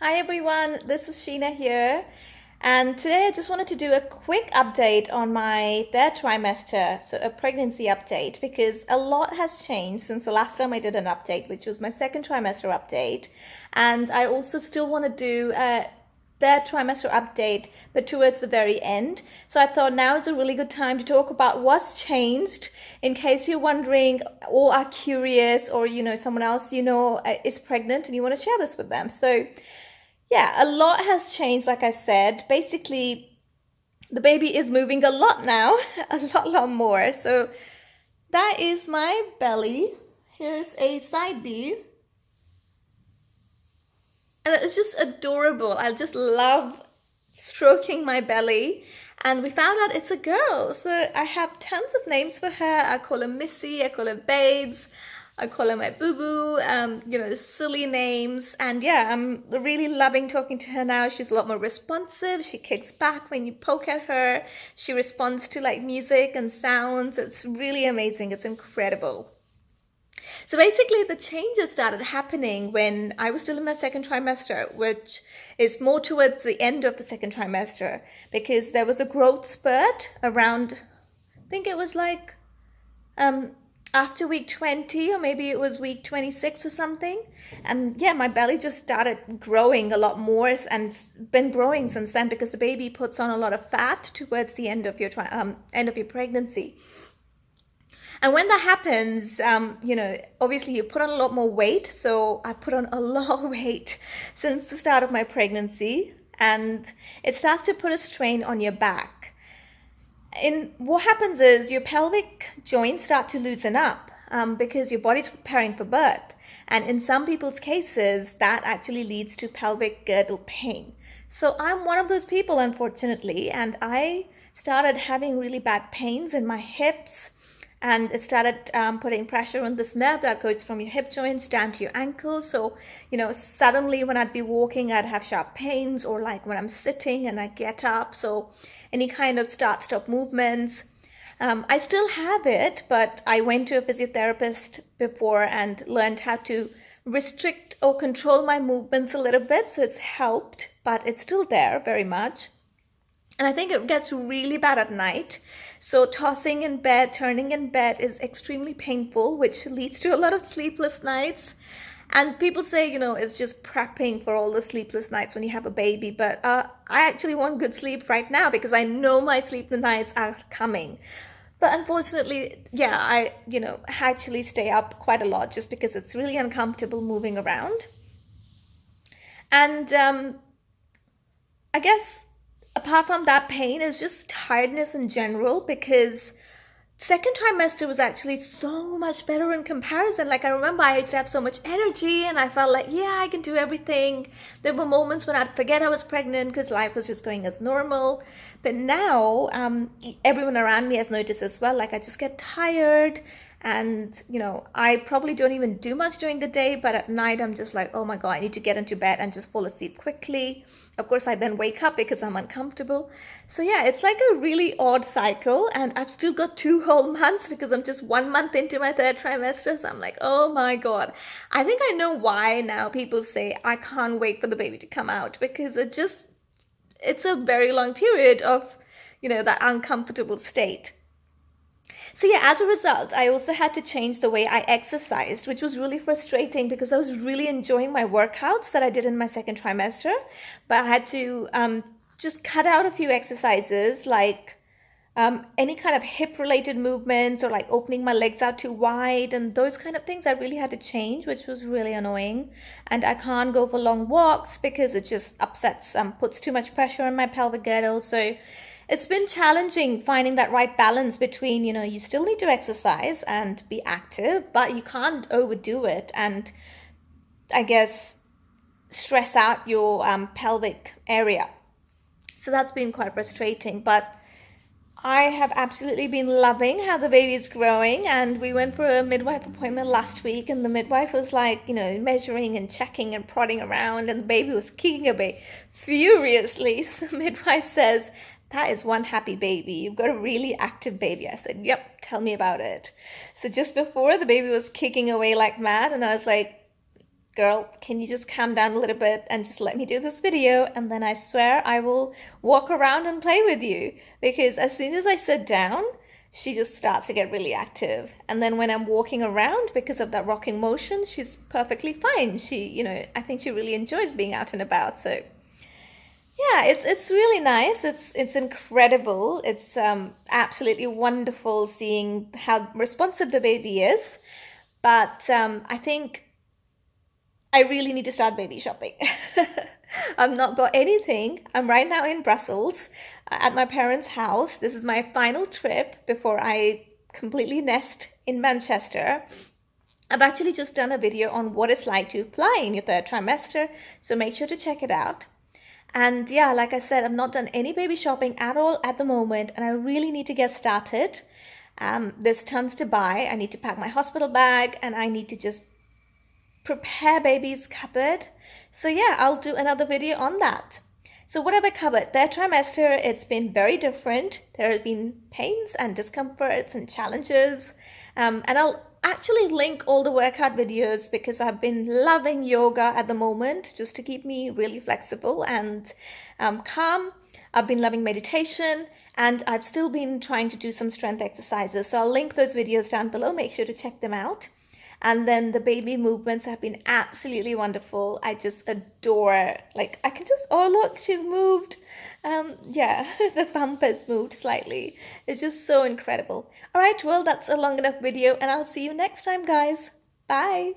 Hi everyone, this is Sheena here, and today I just wanted to do a quick update on my third trimester, so a pregnancy update, because a lot has changed since the last time I did an update, which was my second trimester update, and I also still want to do a third trimester update, but towards the very end. So I thought now is a really good time to talk about what's changed in case you're wondering or are curious or someone else is pregnant and you want to share this with them. So yeah, a lot has changed, like I said. Basically, the baby is moving a lot now, a lot more. So that is my belly. Here's a side view. And it's just adorable. I just love stroking my belly. And we found out it's a girl. So I have tons of names for her. I call her Missy, I call her Babes. I call her my boo-boo, silly names. And yeah, I'm really loving talking to her now. She's a lot more responsive. She kicks back when you poke at her. She responds to like music and sounds. It's really amazing. It's incredible. So basically, the changes started happening when I was still in my second trimester, which is more towards the end of the second trimester, because there was a growth spurt around, I think it was like after week 20, or maybe it was week 26 or something. And yeah, my belly just started growing a lot more and been growing since then, because the baby puts on a lot of fat towards the end of your pregnancy. And when that happens, obviously you put on a lot more weight. So I put on a lot of weight since the start of my pregnancy, and it starts to put a strain on your back. And what happens is your pelvic joints start to loosen up because your body's preparing for birth. And in some people's cases, that actually leads to pelvic girdle pain. So I'm one of those people, unfortunately, and I started having really bad pains in my hips, and it started putting pressure on this nerve that goes from your hip joints down to your ankles. So, suddenly when I'd be walking, I'd have sharp pains, or like when I'm sitting and I get up. So any kind of start-stop movements. I still have it, but I went to a physiotherapist before and learned how to restrict or control my movements a little bit. So it's helped, but it's still there very much. And I think it gets really bad at night. So tossing in bed, turning in bed is extremely painful, which leads to a lot of sleepless nights. And people say, it's just prepping for all the sleepless nights when you have a baby. But I actually want good sleep right now because I know my sleepless nights are coming. But unfortunately, yeah, I actually stay up quite a lot just because it's really uncomfortable moving around. And I guess apart from that pain is just tiredness in general, because second trimester was actually so much better in comparison. Like I remember I used to have so much energy and I felt like, yeah, I can do everything. There were moments when I'd forget I was pregnant because life was just going as normal. But now everyone around me has noticed as well. Like I just get tired, and I probably don't even do much during the day, but at night I'm just like, oh my God, I need to get into bed and just fall asleep quickly. Of course, I then wake up because I'm uncomfortable. So yeah, it's like a really odd cycle, and I've still got 2 whole months because I'm just 1 month into my third trimester. So I'm like, oh my God. I think I know why now people say I can't wait for the baby to come out, because it's a very long period of, that uncomfortable state. So yeah, as a result, I also had to change the way I exercised, which was really frustrating because I was really enjoying my workouts that I did in my second trimester. But I had to just cut out a few exercises, like any kind of hip-related movements, or like opening my legs out too wide, and those kind of things I really had to change, which was really annoying. And I can't go for long walks because it just upsets, puts too much pressure on my pelvic girdle. So it's been challenging finding that right balance between, you still need to exercise and be active, but you can't overdo it and, I guess, stress out your pelvic area. So that's been quite frustrating, but I have absolutely been loving how the baby is growing. And we went for a midwife appointment last week, and the midwife was like, measuring and checking and prodding around, and the baby was kicking away furiously. So the midwife says, that is one happy baby. You've got a really active baby. I said, yep, tell me about it. So just before, the baby was kicking away like mad, and I was like, girl, can you just calm down a little bit and just let me do this video? And then I swear I will walk around and play with you. Because as soon as I sit down, she just starts to get really active. And then when I'm walking around, because of that rocking motion, she's perfectly fine. She, you know, I think she really enjoys being out and about. So yeah, it's really nice. It's incredible. It's absolutely wonderful seeing how responsive the baby is. But I think I really need to start baby shopping. I've not got anything. I'm right now in Brussels at my parents' house. This is my final trip before I completely nest in Manchester. I've actually just done a video on what it's like to fly in your third trimester, so make sure to check it out. And yeah, like I said, I've not done any baby shopping at all at the moment, and I really need to get started. There's tons to buy. I need to pack my hospital bag, and I need to just prepare baby's cupboard. So yeah, I'll do another video on that. So what have I covered? Third trimester, it's been very different. There have been pains and discomforts and challenges. And I'll actually link all the workout videos because I've been loving yoga at the moment just to keep me really flexible and calm. I've been loving meditation, and I've still been trying to do some strength exercises. So I'll link those videos down below. Make sure to check them out. And then the baby movements have been absolutely wonderful. I just adore, like, I can just, oh look, she's moved. Yeah, the bump has moved slightly. It's just so incredible. All right, well, that's a long enough video, and I'll see you next time, guys. Bye.